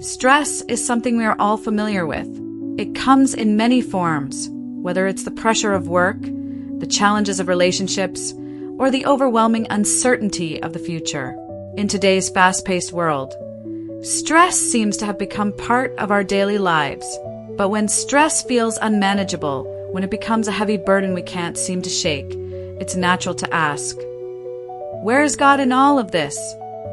Stress is something we are all familiar with. It comes in many forms, whether it's the pressure of work, the challenges of relationships, or the overwhelming uncertainty of the future. In today's fast-paced world, stress seems to have become part of our daily lives. But when stress feels unmanageable, when it becomes a heavy burden we can't seem to shake, it's natural to ask, where is God in all of this?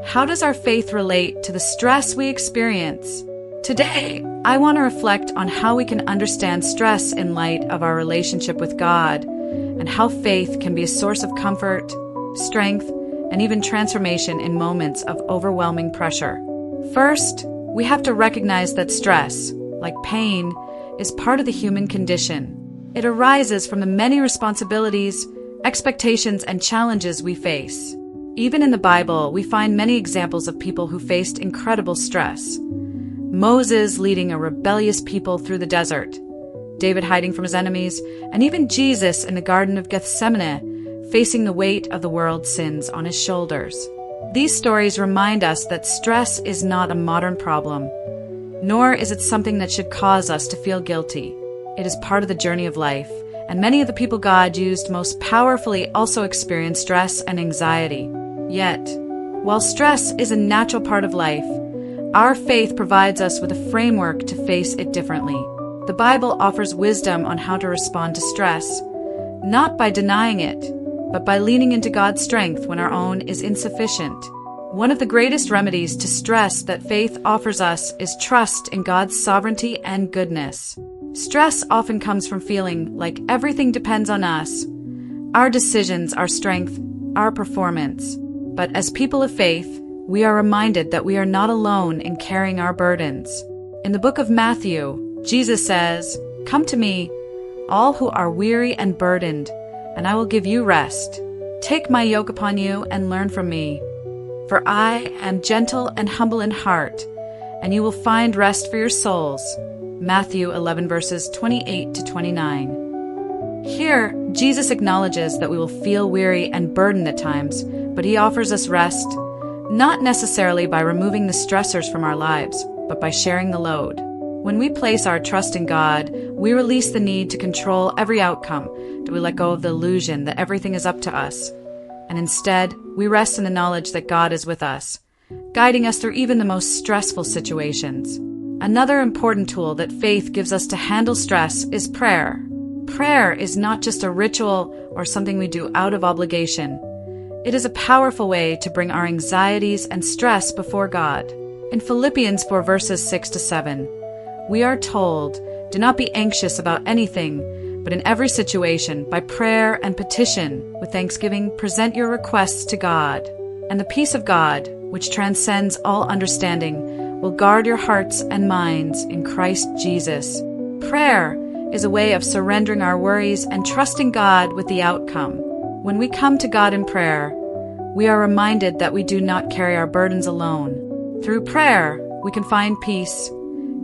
How does our faith relate to the stress we experience? Today, I want to reflect on how we can understand stress in light of our relationship with God, and how faith can be a source of comfort, strength, and even transformation in moments of overwhelming pressure. First, we have to recognize that stress, like pain, is part of the human condition. It arises from the many responsibilities, expectations, and challenges we face. Even in the Bible, we find many examples of people who faced incredible stress. Moses leading a rebellious people through the desert, David hiding from his enemies, and even Jesus in the Garden of Gethsemane, facing the weight of the world's sins on his shoulders. These stories remind us that stress is not a modern problem, nor is it something that should cause us to feel guilty. It is part of the journey of life, and many of the people God used most powerfully also experienced stress and anxiety. Yet, while stress is a natural part of life, our faith provides us with a framework to face it differently. The Bible offers wisdom on how to respond to stress, not by denying it, but by leaning into God's strength when our own is insufficient. One of the greatest remedies to stress that faith offers us is trust in God's sovereignty and goodness. Stress often comes from feeling like everything depends on us, our decisions, our strength, our performance. But as people of faith, we are reminded that we are not alone in carrying our burdens. In the book of Matthew, Jesus says, "Come to me, all who are weary and burdened, and I will give you rest. Take my yoke upon you and learn from me. For I am gentle and humble in heart, and you will find rest for your souls." Matthew 11 verses 28 to 29. Here, Jesus acknowledges that we will feel weary and burdened at times, but he offers us rest, not necessarily by removing the stressors from our lives, but by sharing the load. When we place our trust in God, we release the need to control every outcome. Do we let go of the illusion that everything is up to us? And instead, we rest in the knowledge that God is with us, guiding us through even the most stressful situations. Another important tool that faith gives us to handle stress is prayer. Prayer is not just a ritual or something we do out of obligation. It is a powerful way to bring our anxieties and stress before God. In Philippians 4 verses 6 to 7, we are told, "Do not be anxious about anything, but in every situation, by prayer and petition, with thanksgiving, present your requests to God. And the peace of God, which transcends all understanding, will guard your hearts and minds in Christ Jesus." Prayer is a way of surrendering our worries and trusting God with the outcome. When we come to God in prayer, we are reminded that we do not carry our burdens alone. Through prayer, we can find peace,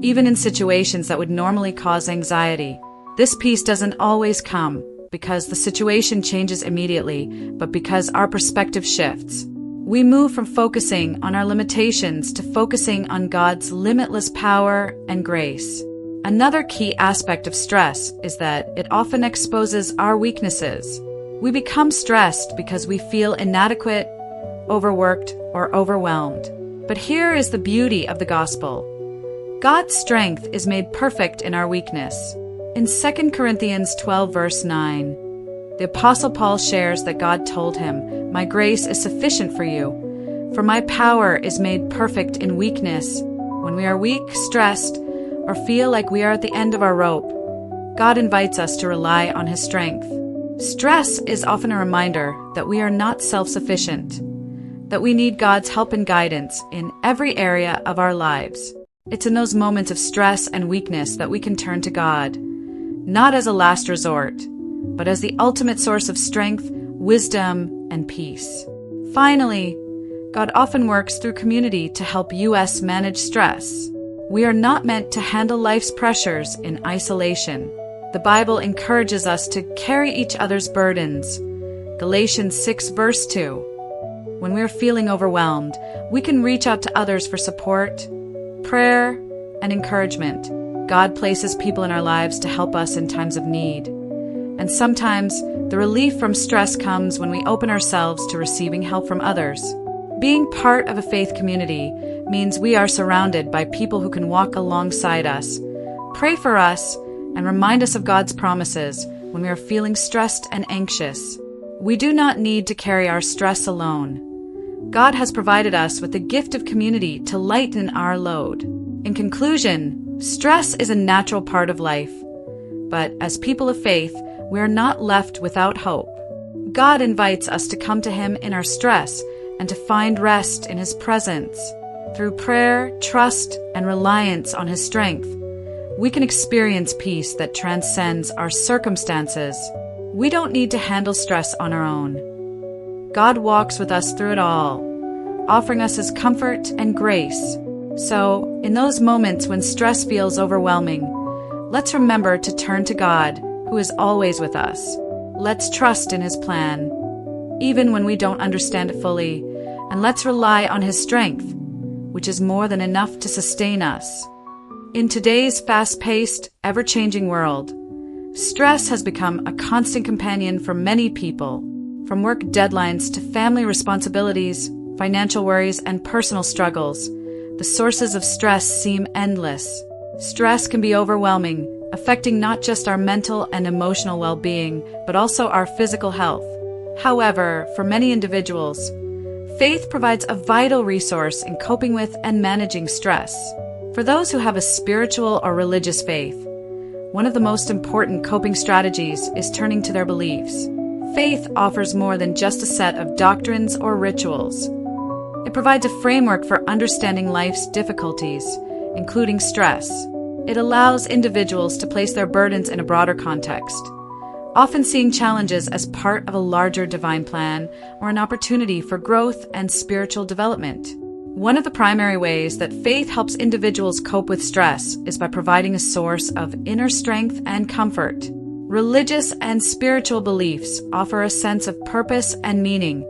even in situations that would normally cause anxiety. This peace doesn't always come because the situation changes immediately, but because our perspective shifts. We move from focusing on our limitations to focusing on God's limitless power and grace. Another key aspect of stress is that it often exposes our weaknesses. We become stressed because we feel inadequate, overworked, or overwhelmed. But here is the beauty of the gospel. God's strength is made perfect in our weakness. In 2 Corinthians 12 verse 9, the Apostle Paul shares that God told him, "My grace is sufficient for you, for my power is made perfect in weakness." When we are weak, stressed, or feel like we are at the end of our rope, God invites us to rely on His strength. Stress is often a reminder that we are not self-sufficient, that we need God's help and guidance in every area of our lives. It's in those moments of stress and weakness that we can turn to God, not as a last resort, but as the ultimate source of strength, wisdom, and peace. Finally, God often works through community to help us manage stress. We are not meant to handle life's pressures in isolation. The Bible encourages us to carry each other's burdens. Galatians 6 verse 2. When we are feeling overwhelmed, we can reach out to others for support, prayer and encouragement. God places people in our lives to help us in times of need. And sometimes the relief from stress comes when we open ourselves to receiving help from others. Being part of a faith community means we are surrounded by people who can walk alongside us, pray for us, and remind us of God's promises when we are feeling stressed and anxious. We do not need to carry our stress alone. God has provided us with the gift of community to lighten our load. In conclusion, stress is a natural part of life, but as people of faith, we are not left without hope. God invites us to come to Him in our stress and to find rest in His presence. Through prayer, trust, and reliance on His strength, we can experience peace that transcends our circumstances. We don't need to handle stress on our own. God walks with us through it all, offering us His comfort and grace. So, in those moments when stress feels overwhelming, let's remember to turn to God, who is always with us. Let's trust in His plan, even when we don't understand it fully, and let's rely on His strength, which is more than enough to sustain us. In today's fast-paced, ever-changing world, stress has become a constant companion for many people. From work deadlines to family responsibilities, financial worries, and personal struggles, the sources of stress seem endless. Stress can be overwhelming, affecting not just our mental and emotional well-being, but also our physical health. However, for many individuals, faith provides a vital resource in coping with and managing stress. For those who have a spiritual or religious faith, one of the most important coping strategies is turning to their beliefs. Faith offers more than just a set of doctrines or rituals. It provides a framework for understanding life's difficulties, including stress. It allows individuals to place their burdens in a broader context, often seeing challenges as part of a larger divine plan or an opportunity for growth and spiritual development. One of the primary ways that faith helps individuals cope with stress is by providing a source of inner strength and comfort. Religious and spiritual beliefs offer a sense of purpose and meaning,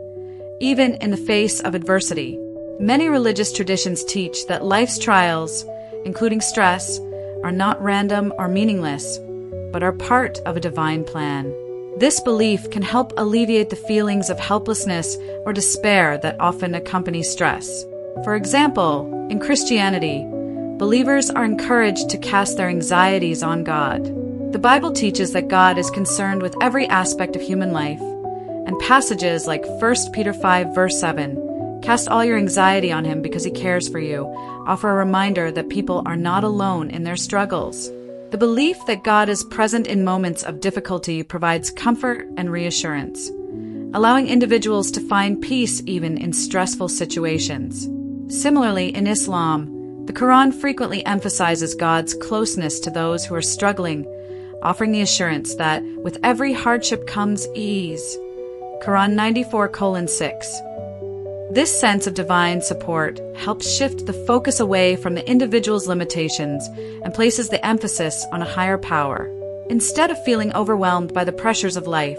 even in the face of adversity. Many religious traditions teach that life's trials, including stress, are not random or meaningless, but are part of a divine plan. This belief can help alleviate the feelings of helplessness or despair that often accompany stress. For example, in Christianity, believers are encouraged to cast their anxieties on God. The Bible teaches that God is concerned with every aspect of human life, and passages like 1 Peter 5 verse 7, "Cast all your anxiety on Him because He cares for you," offer a reminder that people are not alone in their struggles. The belief that God is present in moments of difficulty provides comfort and reassurance, allowing individuals to find peace even in stressful situations. Similarly, in Islam, the Quran frequently emphasizes God's closeness to those who are struggling, offering the assurance that with every hardship comes ease. Quran 94:6. This sense of divine support helps shift the focus away from the individual's limitations and places the emphasis on a higher power. Instead of feeling overwhelmed by the pressures of life,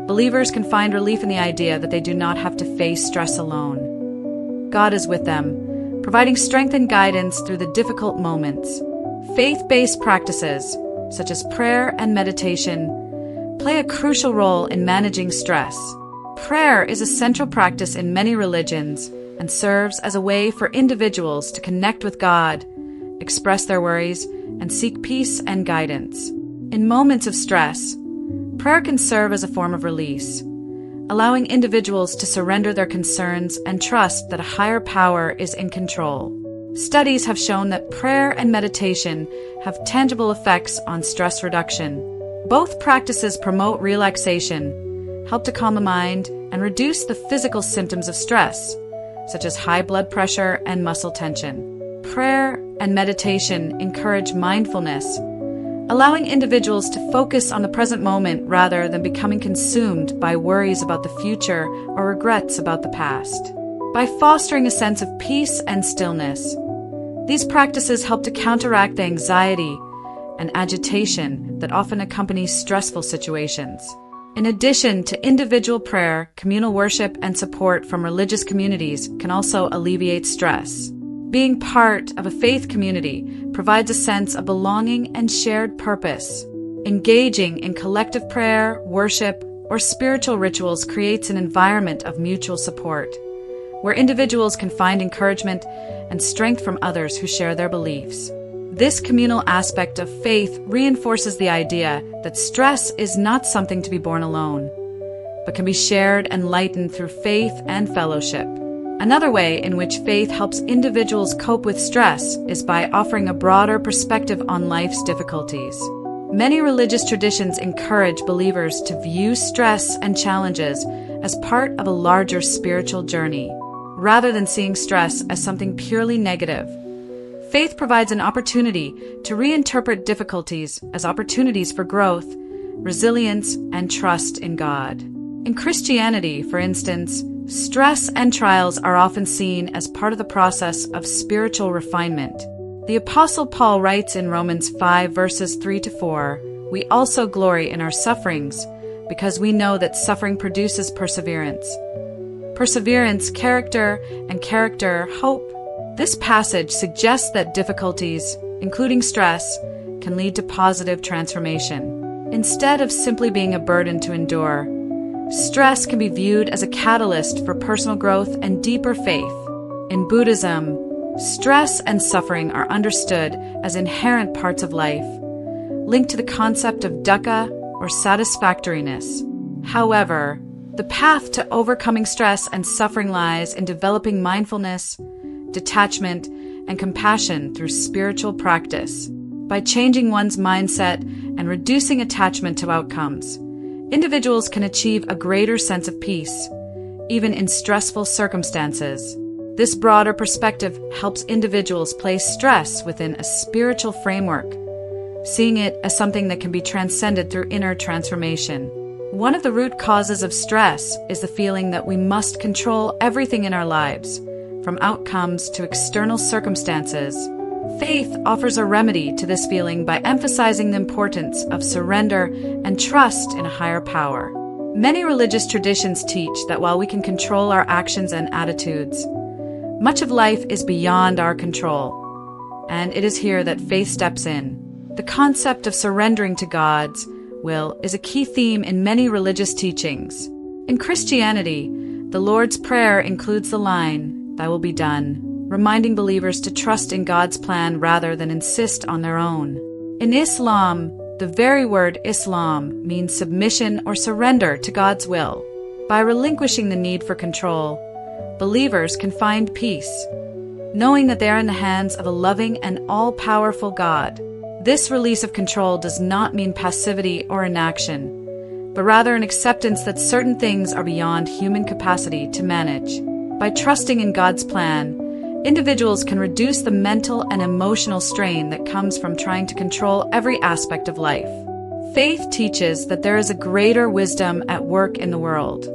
believers can find relief in the idea that they do not have to face stress alone. God is with them, providing strength and guidance through the difficult moments. Faith-based practices, such as prayer and meditation, play a crucial role in managing stress. Prayer is a central practice in many religions and serves as a way for individuals to connect with God, express their worries, and seek peace and guidance. In moments of stress, prayer can serve as a form of release, allowing individuals to surrender their concerns and trust that a higher power is in control. Studies have shown that prayer and meditation have tangible effects on stress reduction. Both practices promote relaxation, help to calm the mind, and reduce the physical symptoms of stress, such as high blood pressure and muscle tension. Prayer and meditation encourage mindfulness, allowing individuals to focus on the present moment rather than becoming consumed by worries about the future or regrets about the past. By fostering a sense of peace and stillness, these practices help to counteract the anxiety and agitation that often accompanies stressful situations. In addition to individual prayer, communal worship and support from religious communities can also alleviate stress. Being part of a faith community provides a sense of belonging and shared purpose. Engaging in collective prayer, worship, or spiritual rituals creates an environment of mutual support, where individuals can find encouragement and strength from others who share their beliefs. This communal aspect of faith reinforces the idea that stress is not something to be borne alone, but can be shared and lightened through faith and fellowship. Another way in which faith helps individuals cope with stress is by offering a broader perspective on life's difficulties. Many religious traditions encourage believers to view stress and challenges as part of a larger spiritual journey, rather than seeing stress as something purely negative. Faith provides an opportunity to reinterpret difficulties as opportunities for growth, resilience, and trust in God. In Christianity, for instance, stress and trials are often seen as part of the process of spiritual refinement. The Apostle Paul writes in Romans 5 verses 3-4, "We also glory in our sufferings, because we know that suffering produces perseverance. Perseverance, character, and character, hope." This passage suggests that difficulties, including stress, can lead to positive transformation. Instead of simply being a burden to endure, stress can be viewed as a catalyst for personal growth and deeper faith. In Buddhism, stress and suffering are understood as inherent parts of life, linked to the concept of dukkha or satisfactoriness. However, the path to overcoming stress and suffering lies in developing mindfulness, detachment, and compassion through spiritual practice. By changing one's mindset and reducing attachment to outcomes, individuals can achieve a greater sense of peace, even in stressful circumstances. This broader perspective helps individuals place stress within a spiritual framework, seeing it as something that can be transcended through inner transformation. One of the root causes of stress is the feeling that we must control everything in our lives, from outcomes to external circumstances. Faith offers a remedy to this feeling by emphasizing the importance of surrender and trust in a higher power. Many religious traditions teach that while we can control our actions and attitudes, much of life is beyond our control, and it is here that faith steps in. The concept of surrendering to God's will is a key theme in many religious teachings. In Christianity, the Lord's Prayer includes the line, "Thy will be done," reminding believers to trust in God's plan rather than insist on their own. In Islam, the very word Islam means submission or surrender to God's will. By relinquishing the need for control, believers can find peace, knowing that they are in the hands of a loving and all-powerful God. This release of control does not mean passivity or inaction, but rather an acceptance that certain things are beyond human capacity to manage. By trusting in God's plan, individuals can reduce the mental and emotional strain that comes from trying to control every aspect of life. Faith teaches that there is a greater wisdom at work in the world,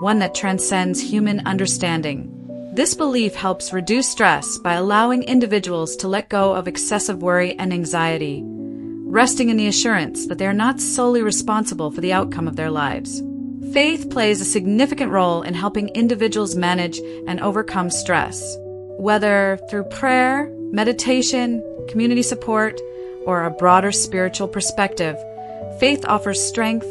one that transcends human understanding. This belief helps reduce stress by allowing individuals to let go of excessive worry and anxiety, resting in the assurance that they are not solely responsible for the outcome of their lives. Faith plays a significant role in helping individuals manage and overcome stress. Whether through prayer, meditation, community support, or a broader spiritual perspective, faith offers strength,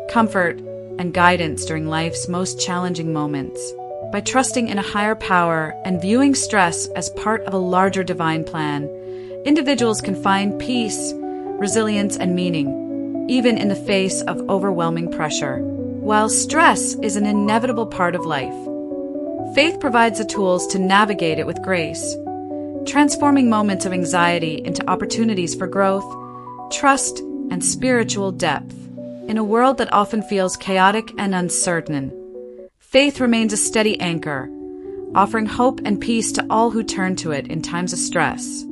comfort, and guidance during life's most challenging moments. By trusting in a higher power and viewing stress as part of a larger divine plan, individuals can find peace, resilience, and meaning, even in the face of overwhelming pressure. While stress is an inevitable part of life, faith provides the tools to navigate it with grace, transforming moments of anxiety into opportunities for growth, trust, and spiritual depth. In a world that often feels chaotic and uncertain, faith remains a steady anchor, offering hope and peace to all who turn to it in times of stress.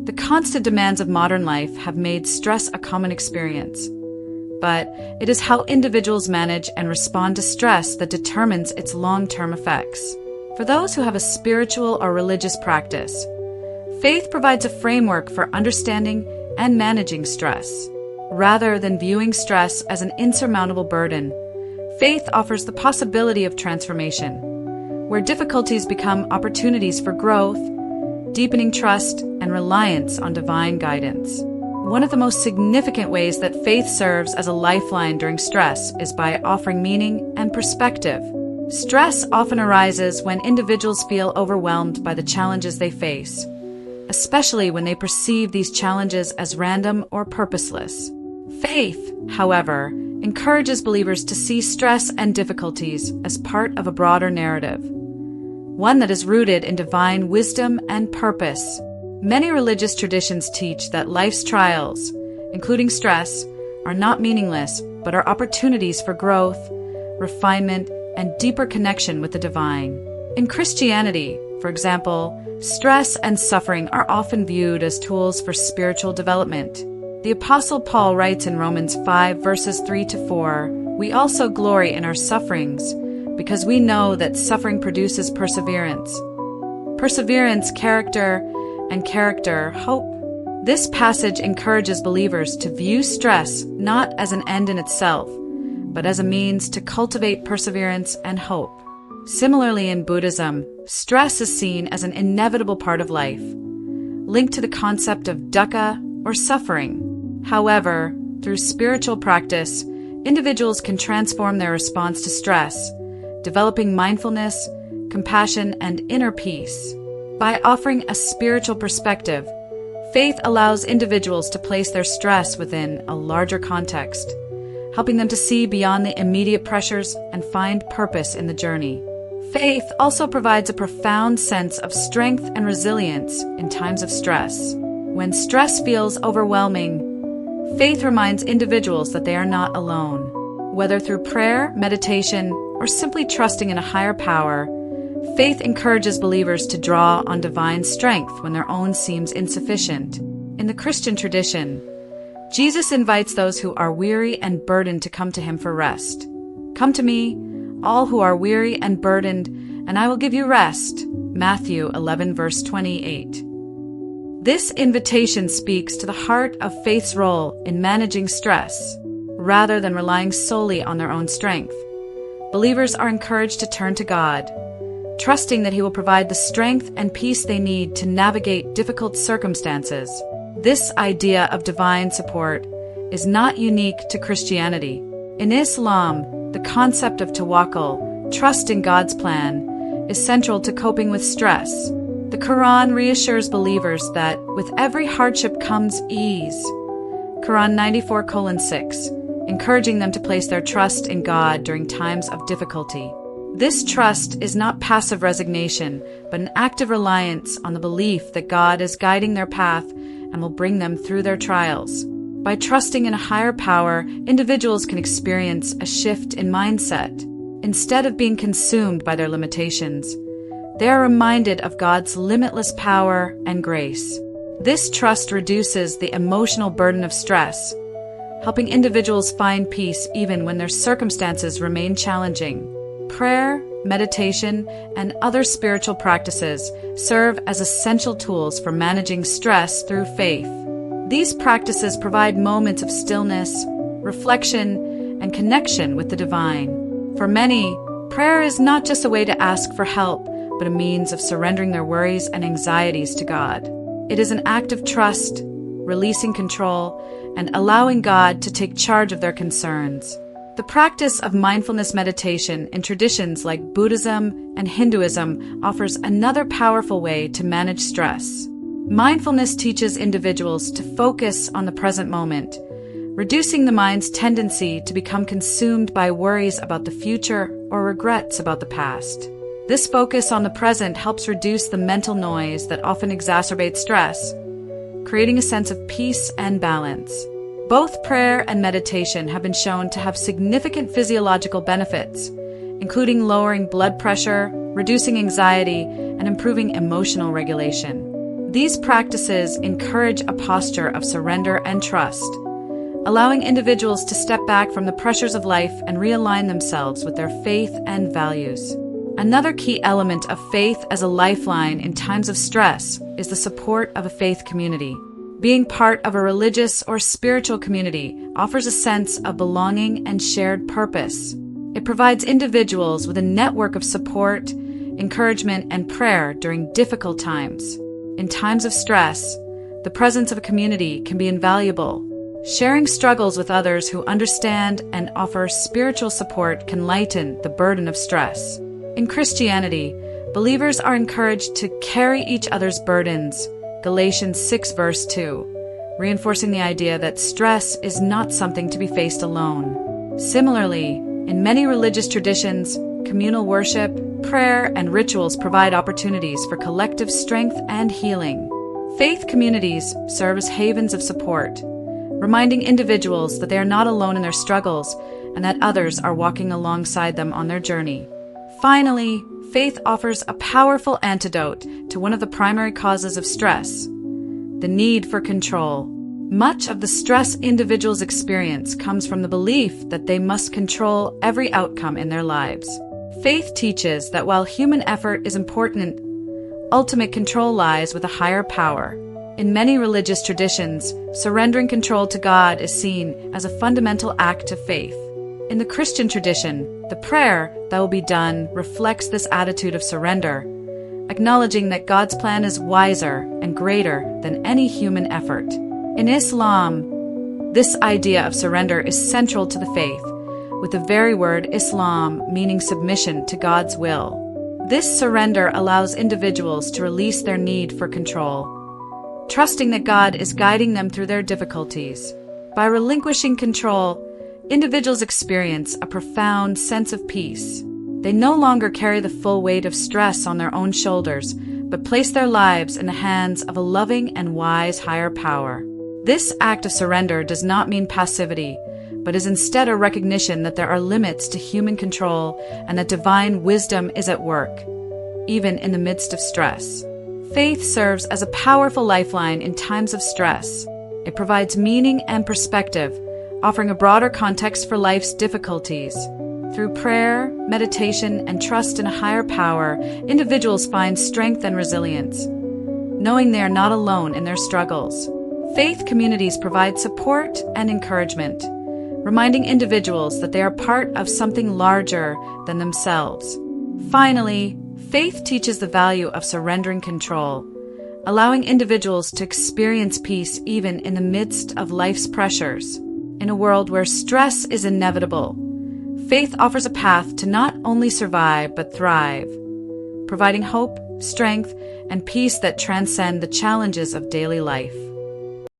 The constant demands of modern life have made stress a common experience, but it is how individuals manage and respond to stress that determines its long-term effects. For those who have a spiritual or religious practice, faith provides a framework for understanding and managing stress. Rather than viewing stress as an insurmountable burden, faith offers the possibility of transformation, where difficulties become opportunities for growth, deepening trust and reliance on divine guidance. One of the most significant ways that faith serves as a lifeline during stress is by offering meaning and perspective. Stress often arises when individuals feel overwhelmed by the challenges they face, especially when they perceive these challenges as random or purposeless. Faith, however, encourages believers to see stress and difficulties as part of a broader narrative, one that is rooted in divine wisdom and purpose. Many religious traditions teach that life's trials, including stress, are not meaningless, but are opportunities for growth, refinement, and deeper connection with the divine. In Christianity, for example, stress and suffering are often viewed as tools for spiritual development. The Apostle Paul writes in Romans 5 verses 3-4, "We also glory in our sufferings, because we know that suffering produces perseverance. Perseverance, character, and character, hope." This passage encourages believers to view stress not as an end in itself, but as a means to cultivate perseverance and hope. Similarly, in Buddhism, stress is seen as an inevitable part of life, linked to the concept of dukkha or suffering. However, through spiritual practice, individuals can transform their response to stress, developing mindfulness, compassion, and inner peace. By offering a spiritual perspective, faith allows individuals to place their stress within a larger context, helping them to see beyond the immediate pressures and find purpose in the journey. Faith also provides a profound sense of strength and resilience in times of stress. When stress feels overwhelming, faith reminds individuals that they are not alone. Whether through prayer, meditation, or simply trusting in a higher power, faith encourages believers to draw on divine strength when their own seems insufficient. In the Christian tradition, Jesus invites those who are weary and burdened to come to him for rest. "Come to me, all who are weary and burdened, and I will give you rest." Matthew 11 verse 28. This invitation speaks to the heart of faith's role in managing stress, rather than relying solely on their own strength. Believers are encouraged to turn to God, trusting that he will provide the strength and peace they need to navigate difficult circumstances. This idea of divine support is not unique to Christianity. In Islam, the concept of tawakkul, trust in God's plan, is central to coping with stress. The Quran reassures believers that with every hardship comes ease. Quran 94:6, encouraging them to place their trust in God during times of difficulty. This trust is not passive resignation, but an active reliance on the belief that God is guiding their path and will bring them through their trials. By trusting in a higher power, individuals can experience a shift in mindset. Instead of being consumed by their limitations, they are reminded of God's limitless power and grace. This trust reduces the emotional burden of stress, helping individuals find peace even when their circumstances remain challenging. Prayer, meditation, and other spiritual practices serve as essential tools for managing stress through faith. These practices provide moments of stillness, reflection, and connection with the divine. For many, prayer is not just a way to ask for help, but a means of surrendering their worries and anxieties to God. It is an act of trust, releasing control, and allowing God to take charge of their concerns. The practice of mindfulness meditation in traditions like Buddhism and Hinduism offers another powerful way to manage stress. Mindfulness teaches individuals to focus on the present moment, reducing the mind's tendency to become consumed by worries about the future or regrets about the past. This focus on the present helps reduce the mental noise that often exacerbates stress, creating a sense of peace and balance. Both prayer and meditation have been shown to have significant physiological benefits, including lowering blood pressure, reducing anxiety, and improving emotional regulation. These practices encourage a posture of surrender and trust, allowing individuals to step back from the pressures of life and realign themselves with their faith and values. Another key element of faith as a lifeline in times of stress is the support of a faith community. Being part of a religious or spiritual community offers a sense of belonging and shared purpose. It provides individuals with a network of support, encouragement, and prayer during difficult times. In times of stress, the presence of a community can be invaluable. Sharing struggles with others who understand and offer spiritual support can lighten the burden of stress. In Christianity, believers are encouraged to carry each other's burdens, Galatians 6 verse 2, reinforcing the idea that stress is not something to be faced alone. Similarly, in many religious traditions, communal worship, prayer, and rituals provide opportunities for collective strength and healing. Faith communities serve as havens of support, reminding individuals that they are not alone in their struggles and that others are walking alongside them on their journey. Finally, faith offers a powerful antidote to one of the primary causes of stress: the need for control. Much of the stress individuals experience comes from the belief that they must control every outcome in their lives. Faith teaches that while human effort is important, ultimate control lies with a higher power. In many religious traditions, surrendering control to God is seen as a fundamental act of faith. In the Christian tradition, the prayer, "Thy will be done," reflects this attitude of surrender, acknowledging that God's plan is wiser and greater than any human effort. In Islam, this idea of surrender is central to the faith, with the very word Islam meaning submission to God's will. This surrender allows individuals to release their need for control, trusting that God is guiding them through their difficulties. By relinquishing control, individuals experience a profound sense of peace. They no longer carry the full weight of stress on their own shoulders, but place their lives in the hands of a loving and wise higher power. This act of surrender does not mean passivity, but is instead a recognition that there are limits to human control and that divine wisdom is at work, even in the midst of stress. Faith serves as a powerful lifeline in times of stress. It provides meaning and perspective, offering a broader context for life's difficulties. Through prayer, meditation, and trust in a higher power, individuals find strength and resilience, knowing they are not alone in their struggles. Faith communities provide support and encouragement, reminding individuals that they are part of something larger than themselves. Finally, faith teaches the value of surrendering control, allowing individuals to experience peace even in the midst of life's pressures. In a world where stress is inevitable, faith offers a path to not only survive but thrive, providing hope, strength, and peace that transcend the challenges of daily life.